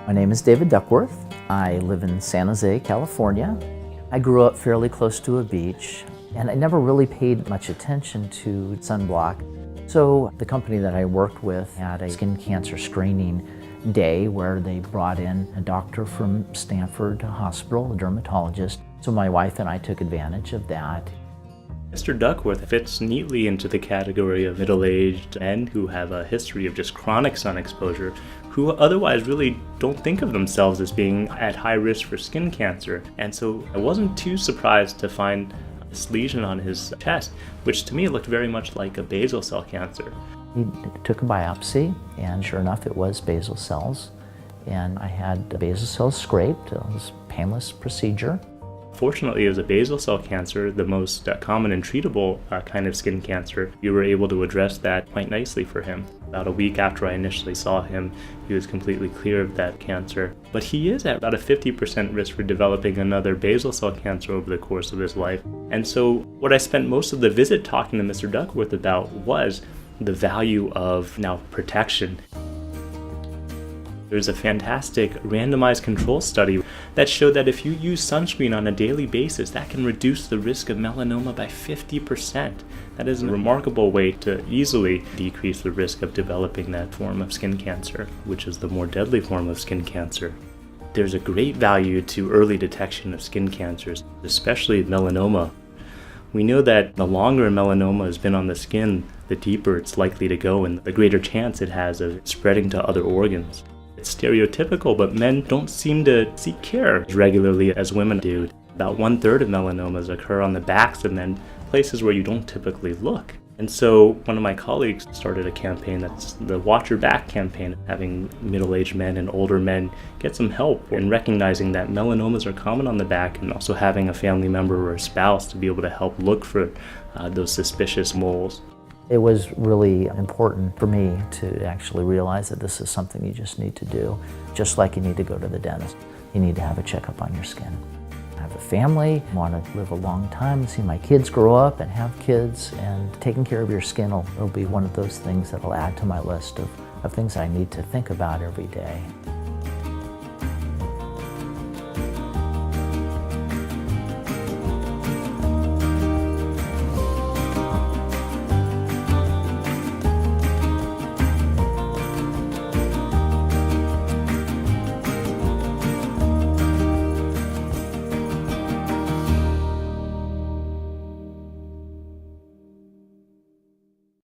My name is David Duckworth. I live in San Jose, California. I grew up fairly close to a beach, and I never really paid much attention to sunblock. So the company that I worked with had a skin cancer screening day where they brought in a doctor from Stanford Hospital, a dermatologist. So my wife and I took advantage of that. Mr. Duckworth fits neatly into the category of middle-aged men who have a history of just chronic sun exposure, who otherwise really don't think of themselves as being at high risk for skin cancer. And so I wasn't too surprised to find this lesion on his chest, which to me looked very much like a basal cell cancer. He took a biopsy, and sure enough, it was basal cells. And I had the basal cells scraped. It was a painless procedure. Fortunately, it was a basal cell cancer, the most common and treatable kind of skin cancer. You were able to address that quite nicely for him. About a week after I initially saw him, he was completely clear of that cancer. But he is at about a 50% risk for developing another basal cell cancer over the course of his life. And so what I spent most of the visit talking to Mr. Duckworth about was the value of now protection. There's a fantastic randomized control study that showed that if you use sunscreen on a daily basis, that can reduce the risk of melanoma by 50%. That is a remarkable way to easily decrease the risk of developing that form of skin cancer, which is the more deadly form of skin cancer. There's a great value to early detection of skin cancers, especially melanoma. We know that the longer melanoma has been on the skin, the deeper it's likely to go and the greater chance it has of spreading to other organs. It's stereotypical, but men don't seem to seek care as regularly as women do. About 1/3 of melanomas occur on the backs of men, places where you don't typically look. And so one of my colleagues started a campaign that's the Watch Your Back campaign, having middle-aged men and older men get some help in recognizing that melanomas are common on the back, and also having a family member or a spouse to be able to help look for those suspicious moles. It was really important for me to actually realize that this is something you just need to do. Just like you need to go to the dentist, you need to have a checkup on your skin. I have a family, I want to live a long time, see my kids grow up and have kids, and taking care of your skin will be one of those things that will add to my list of things I need to think about every day.